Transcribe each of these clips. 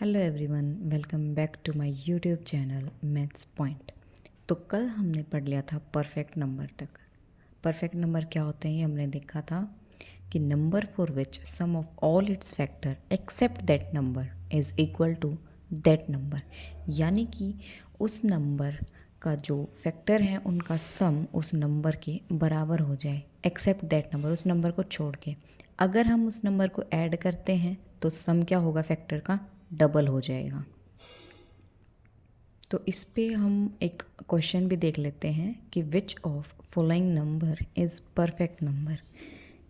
Hello everyone, welcome back to my YouTube channel maths point. तो कल हमने पढ़ लिया था परफेक्ट नंबर तक। परफेक्ट नंबर क्या होते हैं ये हमने देखा था कि number for which sum of all its factor except that number is equal to that number, यानी कि उस नंबर का जो फैक्टर है उनका सम उस नंबर के बराबर हो जाए, एक्सेप्ट दैट नंबर, उस नंबर को छोड़ के। अगर हम उस नंबर को ऐड करते हैं तो सम क्या होगा, फैक्टर का डबल हो जाएगा। तो इस पे हम एक क्वेश्चन भी देख लेते हैं कि which of following number is perfect number,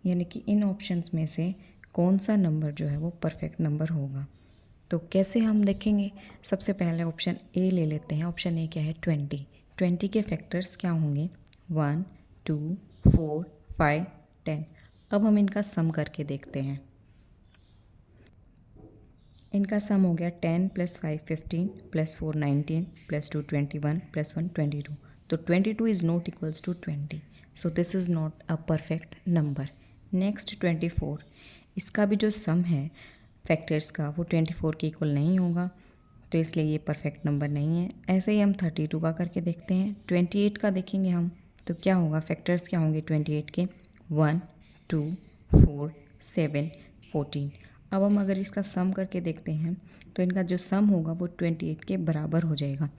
यानी कि इन ऑप्शंस में से कौन सा नंबर जो है वो परफेक्ट नंबर होगा। तो कैसे हम देखेंगे, सबसे पहले ऑप्शन ए ले लेते हैं। ऑप्शन ए क्या है, 20। 20 के फैक्टर्स क्या होंगे, 1, 2, 4, 5, 10। अब हम इनका सम करके देखते हैं। इनका सम हो गया 10 + 5 15 + 4 19 + 2 21 + 1 22। तो 22 is not equals to 20, so this is not a perfect number. Next 24, इसका भी जो सम है फैक्टर्स का वो 24 के इक्वल नहीं होगा, तो इसलिए ये परफेक्ट नंबर नहीं है। ऐसे ही हम 32 का करके देखते हैं। 28 का देखेंगे हम तो क्या होगा, फैक्टर्स क्या होंगे 28 के, 1, 2, 4, 7, 14। अब हम अगर इसका सम करके देखते हैं तो इनका जो सम होगा वो 28 के बराबर हो जाएगा।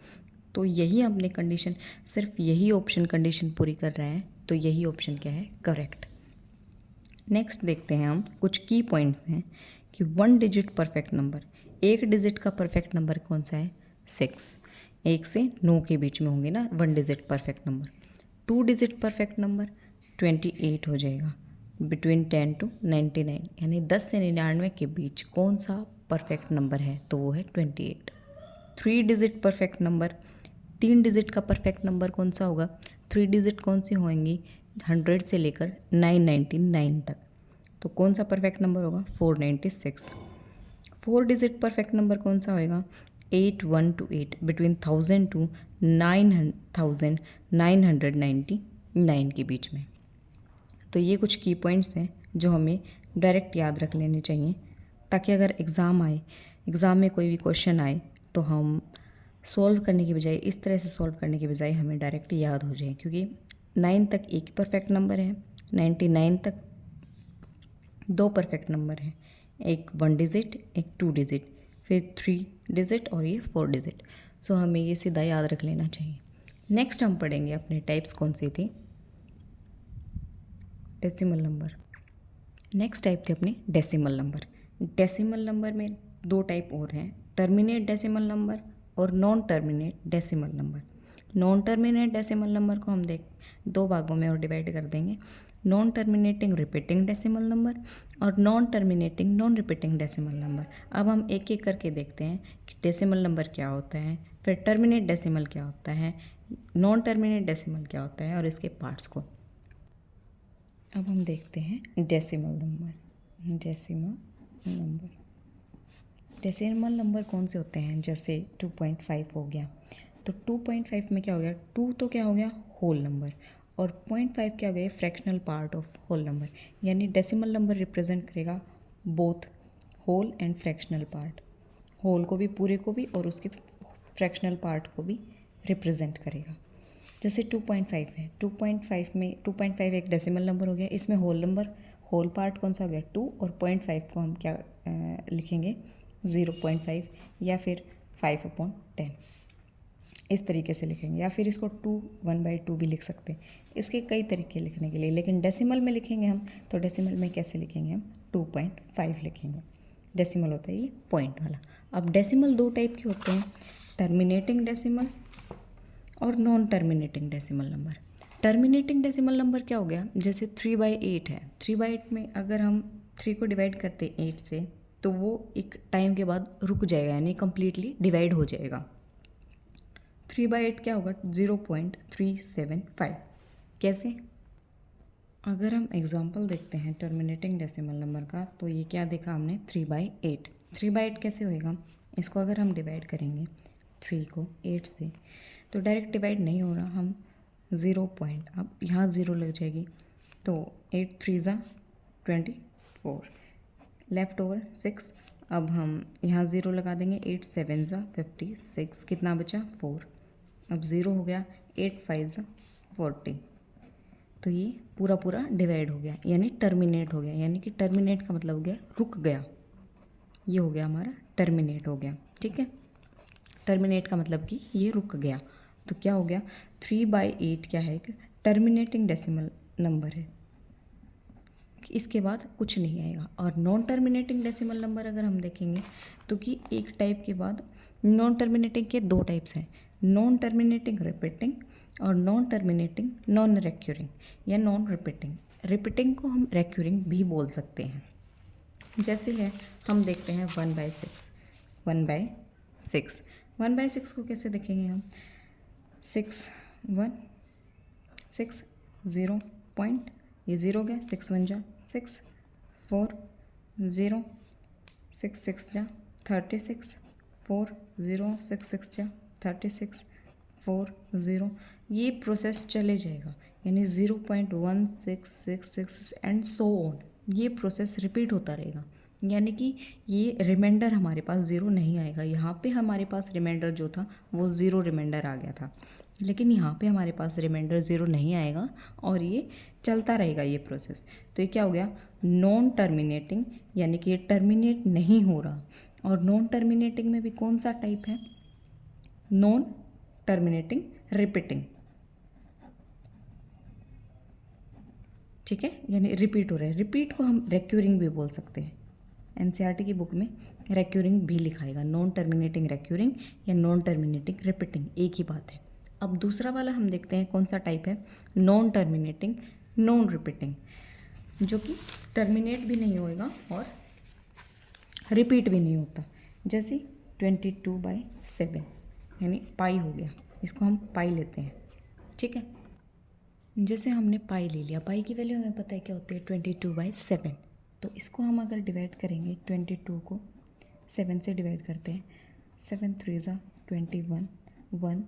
तो यही हमने कंडीशन, सिर्फ यही ऑप्शन कंडीशन पूरी कर रहा है, तो यही ऑप्शन क्या है, करेक्ट। नेक्स्ट देखते हैं हम, कुछ की पॉइंट्स हैं कि 1 डिजिट परफेक्ट नंबर, एक डिजिट का परफेक्ट नंबर कौन सा है, 6। 1 से 9 के बीच में होंगे ना 1 digit perfect number. 2 digit perfect number 28 हो जाएगा, बिटवीन 10 to 99, यानी 10 से 99 के बीच कौन सा परफेक्ट नंबर है, तो वो है 28। 3 डिजिट परफेक्ट नंबर, 3 डिजिट का परफेक्ट नंबर कौन सा होगा, 3 डिजिट कौन सी होंगी, 100 से लेकर 999 तक, तो कौन सा परफेक्ट नंबर होगा, 496। 4 डिजिट परफेक्ट नंबर कौन सा होएगा, 8128, बिटवीन 1000 to 9999 के बीच में। तो ये कुछ की पॉइंट्स हैं जो हमें डायरेक्ट याद रख लेने चाहिए, ताकि अगर एग्ज़ाम में कोई भी क्वेश्चन आए तो हम सॉल्व करने की बजाय, इस तरह से सॉल्व करने की बजाय हमें डायरेक्ट याद हो जाए, क्योंकि 9 तक एक ही परफेक्ट नंबर है, 99 तक 2 परफेक्ट नंबर हैं, एक 1 डिजिट, एक 2 डिजिट, फिर 3 डिजिट और ये 4 डिजिट। सो हमें ये सीधा याद रख लेना चाहिए। नेक्स्ट हम पढ़ेंगे अपने टाइप्स कौन सी थी, डेसिमल नंबर। नेक्स्ट टाइप थे अपने डेसिमल नंबर। डेसिमल नंबर में 2 टाइप और हैं, टर्मिनेट डेसिमल नंबर और non terminate decimal number. Non terminate decimal number को हम 2 भागों में और डिवाइड कर देंगे, non terminating repeating decimal number और non terminating non repeating decimal number. अब हम एक एक करके देखते हैं कि डेसिमल नंबर क्या होता है, फिर टर्मिनेट डेसिमल क्या होता है, नॉन टर्मिनेट डेसिमल क्या होता है और इसके पार्ट्स को। अब हम देखते हैं डेसिमल नंबर। डेसिमल नंबर कौन से होते हैं, जैसे 2.5 हो गया, तो 2.5 में क्या हो गया, 2 तो क्या हो गया, होल नंबर, और 0.5 क्या हो गया, fractional part of whole number. यानी डेसिमल नंबर रिप्रेजेंट करेगा both whole and fractional part, whole को भी, पूरे को भी, और उसके फ्रैक्शनल पार्ट को भी रिप्रेजेंट करेगा। जैसे 2.5 है, 2.5 में 2.5 एक डेसिमल नंबर हो गया, इसमें होल नंबर, होल पार्ट कौन सा हो गया, 2, और 0.5 को हम क्या लिखेंगे, 0.5 या फिर 5/10, इस तरीके से लिखेंगे, या फिर इसको 1/2 भी लिख सकते हैं। इसके कई तरीके लिखने के लिए, लेकिन डेसिमल में लिखेंगे हम, तो डेसिमल में कैसे लिखेंगे हम, 2.5 लिखेंगे। डेसिमल होता है ये पॉइंट वाला। अब डेसिमल 2 टाइप के होते हैं, टर्मिनेटिंग डेसिमल और non terminating decimal number. Terminating decimal number क्या हो गया, जैसे 3/8 है, 3/8 में अगर हम 3 को डिवाइड करते 8 से, तो वो एक टाइम के बाद रुक जाएगा, यानी कम्प्लीटली डिवाइड हो जाएगा। 3/8 क्या होगा, 0.375। कैसे, अगर हम एग्जांपल देखते हैं टर्मिनेटिंग डेसिमल नंबर का, तो ये क्या देखा हमने, 3/8। 3/8 कैसे होएगा, इसको अगर हम डिवाइड करेंगे 3 को 8 से, तो डायरेक्ट डिवाइड नहीं हो रहा, हम 0 पॉइंट, अब यहाँ 0 लग जाएगी, तो 8 3 ज़ा 24, लेफ्ट ओवर 6, अब हम यहाँ 0 लगा देंगे, 8 7 ज़ा 56, कितना बचा 4, अब 0 हो गया, 8 5 ज़ा 40, तो ये पूरा पूरा डिवाइड हो गया यानी टर्मिनेट हो गया, यानी कि टर्मिनेट का मतलब हो गया रुक गया, ये हो गया हमारा टर्मिनेट हो गया। ठीक है, टर्मिनेट का मतलब कि ये रुक गया। तो क्या हो गया, 3/8 क्या है, एक टर्मिनेटिंग डेसिमल नंबर है, इसके बाद कुछ नहीं आएगा। और नॉन टर्मिनेटिंग डेसिमल नंबर अगर हम देखेंगे तो कि एक टाइप के बाद नॉन टर्मिनेटिंग के दो टाइप्स हैं, नॉन टर्मिनेटिंग रिपीटिंग और नॉन टर्मिनेटिंग नॉन रिक्यूरिंग या नॉन रिपीटिंग। रिपीटिंग को हम रिक्यूरिंग भी बोल सकते हैं। जैसे है हम देखते हैं 1/6, 1/6, 1/6 को कैसे देखेंगे हम, 6 1 6 0 पॉइंट, ये 0 गया, 6 1 जा 6 4 0 6 6 जा 36 4 0 6 6 जा 36 4 0, ये प्रोसेस चले जाएगा यानी 0.1666 एंड सो ऑन, ये प्रोसेस रिपीट होता रहेगा। यानी कि ये रिमाइंडर हमारे पास ज़ीरो नहीं आएगा, यहाँ पे हमारे पास रिमाइंडर जो था वो ज़ीरो रिमाइंडर आ गया था, लेकिन यहाँ पे हमारे पास रिमाइंडर ज़ीरो नहीं आएगा और ये चलता रहेगा ये प्रोसेस। तो ये क्या हो गया, नॉन टर्मिनेटिंग, यानी कि ये टर्मिनेट नहीं हो रहा। और नॉन टर्मिनेटिंग में भी कौन सा टाइप है, नॉन टर्मिनेटिंग रिपीटिंग। ठीक है, यानी रिपीट हो रहा है, रिपीट को हम रिक्यूरिंग भी बोल सकते हैं। एनसीईआरटी की बुक में रिक्यूरिंग भी लिखाएगा, नॉन टर्मिनेटिंग रिक्यूरिंग या नॉन टर्मिनेटिंग रिपीटिंग, एक ही बात है। अब दूसरा वाला हम देखते हैं कौन सा टाइप है, नॉन टर्मिनेटिंग नॉन रिपीटिंग, जो कि टर्मिनेट भी नहीं होएगा और रिपीट भी नहीं होता। जैसे 22/7 यानी पाई हो गया, इसको हम पाई लेते हैं। ठीक है, जैसे हमने पाई ले लिया, पाई की वैल्यू हमें पता है क्या होती है 22/7, तो इसको हम अगर डिवाइड करेंगे 22 को 7 से डिवाइड करते हैं, 7 3 ज़ा 21 1,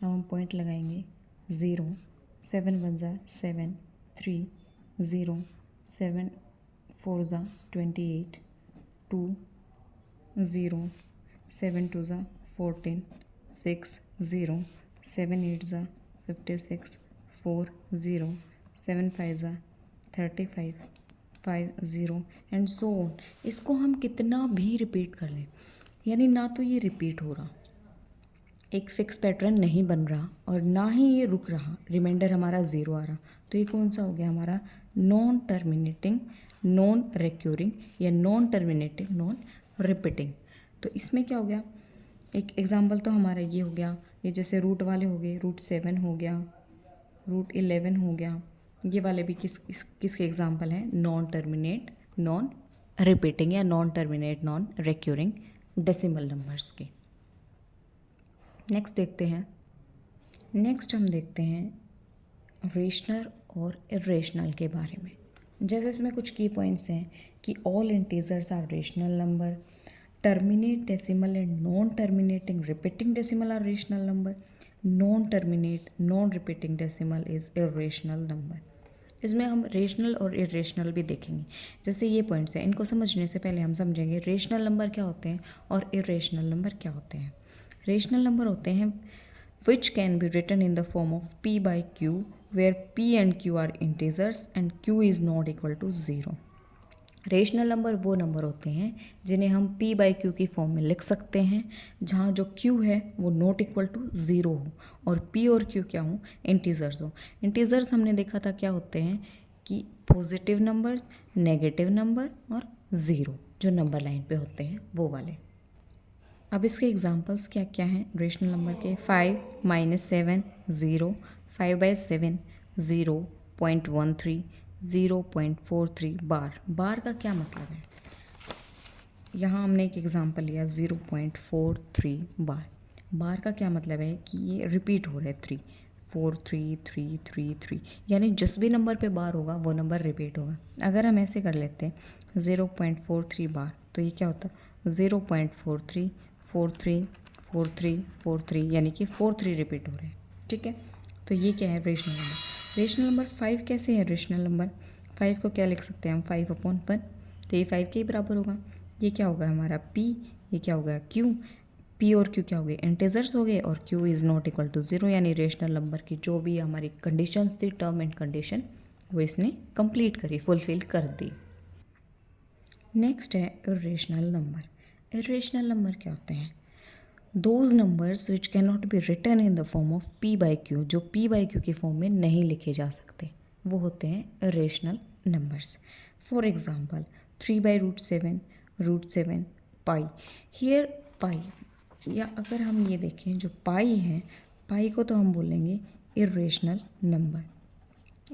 अब हम पॉइंट लगाएंगे 0, 7 1 ज़ा 7 3 0, 7 4 ज़ा 28 2 0, 7 2 ज़ा 14 6 0, 7 8 ज़ा 56 4 0, 7 5 ज़ा 35 5 0 एंड सो ऑन। इसको हम कितना भी रिपीट कर लें, यानी ना तो ये रिपीट हो रहा, एक फिक्स पैटर्न नहीं बन रहा, और ना ही ये रुक रहा, रिमाइंडर हमारा ज़ीरो आ रहा। तो ये कौन सा हो गया हमारा, नॉन टर्मिनेटिंग नॉन रिक्यूरिंग या नॉन टर्मिनेटिंग नॉन रिपीटिंग। तो इसमें क्या हो गया, एक एग्जांपल तो हमारा ये हो गया, ये जैसे रूट वाले हो गए, √7 हो गया, √11 हो गया, ये वाले भी किसके एग्जांपल हैं, नॉन टर्मिनेट नॉन रिपीटिंग या non terminate non recurring decimal numbers के। नेक्स्ट देखते हैं, नेक्स्ट हम देखते हैं रेशनल और इरेशनल के बारे में। जैसे इसमें कुछ की पॉइंट्स हैं कि all integers are rational number, terminate decimal and non terminating repeating decimal are rational number, non terminate non repeating decimal is irrational number. इसमें हम रेशनल और इरेशनल भी देखेंगे। जैसे ये पॉइंट्स हैं, इनको समझने से पहले हम समझेंगे रेशनल नंबर क्या होते हैं और इरेशनल नंबर क्या होते हैं। रेशनल नंबर होते हैं which can be written in the form of p/q where p and q are integers and q is not equal to 0। Rational number वो नंबर होते हैं जिन्हें हम p/q की फॉर्म में लिख सकते हैं, जहाँ जो q है वो नॉट इक्वल टू 0 हो और p और q क्या हो, इंटीजर्स हो। इंटीजर्स हमने देखा था क्या होते हैं कि पॉजिटिव नंबर, नेगेटिव नंबर और 0 जो नंबर लाइन पे होते हैं वो वाले। अब इसके एग्जांपल्स क्या क्या हैं रेशनल नंबर के, 5 - 7 0, 5/7 0.13 0.43 बार। बार का क्या मतलब है, यहाँ हमने एक एग्जांपल लिया 0.43 बार। बार का क्या मतलब है कि ये रिपीट हो रहा है 3 4 3 3 3 3, यानी जिस भी नंबर पे बार होगा वो नंबर रिपीट होगा। अगर हम ऐसे कर लेते हैं 0.43 बार, तो ये क्या होता है 0.43 43 43 43, यानी कि 43 रिपीट हो रहे हैं। ठीक है, तो ये क्या है रेशनल नंबर। रेशनल नंबर 5 कैसे है, रेशनल नंबर 5 को क्या लिख सकते हैं हम, 5/1, तो ये 5 के ही बराबर होगा। ये क्या होगा हमारा p, ये क्या होगा q, p और q क्या हो गए इंटीजर्स हो गए, और q is not equal to 0 यानी रेशनल नंबर की जो भी हमारी कंडीशंस थी टर्म एंड कंडीशन वो इसने कंप्लीट करी, फुलफिल कर दी। नेक्स्ट है इरेशनल नंबर। इरेशनल नंबर क्या होते हैं? Those numbers which can not be written in the form of p by q, जो p बाई क्यू की फॉर्म में नहीं लिखे जा सकते, वो होते हैं irrational numbers. For example 3/√7, √7, pi. Here pi, या अगर हम ये देखें जो पाई है, पाई को तो हम बोलेंगे इरेशनल नंबर।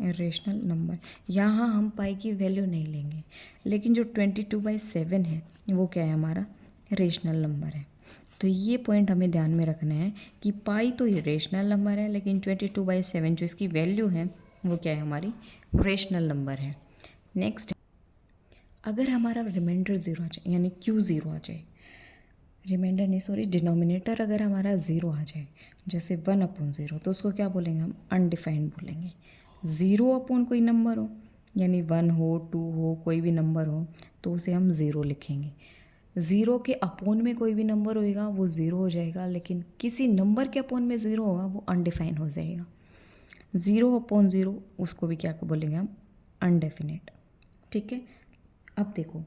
इरेशनल नंबर, यहाँ हम पाई की वैल्यू नहीं लेंगे, लेकिन जो 22/7 है वो क्या है हमारा रेशनल नंबर है। तो ये पॉइंट हमें ध्यान में रखना है कि पाई तो इरेशनल नंबर है, लेकिन 22/7 जो इसकी वैल्यू है वो क्या है हमारी रेशनल नंबर है। नेक्स्ट, अगर हमारा रिमाइंडर 0 आ जाए यानी Q 0 आ जाए, रिमाइंडर नहीं सॉरी डिनोमिनेटर अगर हमारा 0 आ जाए, जैसे 1/0, तो उसको क्या बोलेंगे हम अनडिफाइंड बोलेंगे। 0 कोई नंबर हो यानी 1 हो 2 हो कोई भी नंबर हो तो उसे हम 0 लिखेंगे। 0 के अपोन में कोई भी नंबर होएगा वो 0 हो जाएगा, लेकिन किसी नंबर के अपोन में 0 होगा वो अनडिफाइंड हो जाएगा। 0/0 उसको भी क्या बोलेंगे हम अनडेफिनेट। ठीक है, अब देखो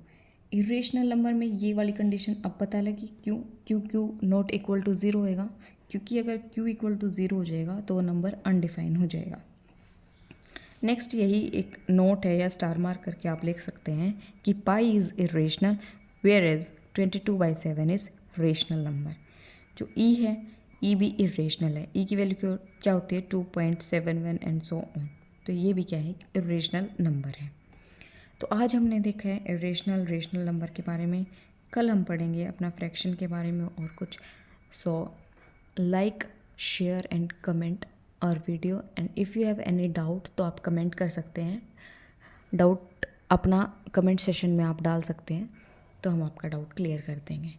इरेशनल नंबर में ये वाली कंडीशन अब पता लगी क्यों, क्यों नॉट इक्वल टू 0 होएगा, क्योंकि अगर q इक्वल टू 0 हो जाएगा तो वो नंबर अनडिफाइन हो जाएगा। नेक्स्ट यही एक नोट है या स्टार मार्क करके आप लिख सकते हैं कि pi is irrational where as 22/7 is rational number. जो ई है ई भी इरेशनल है, ई की वैल्यू क्या होती है 2.71 एंड सो ऑन, तो ये भी क्या है इरेशनल नंबर है। तो आज हमने देखा है इरेशनल रेशनल नंबर के बारे में, कल हम पढ़ेंगे अपना फ्रैक्शन के बारे में और कुछ। So like share and comment और video, and if you have any doubt तो आप कमेंट कर सकते हैं, डाउट अपना कमेंट सेशन में आप डाल सकते हैं, तो हम आपका डाउट क्लियर कर देंगे।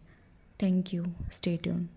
Thank you, stay tune.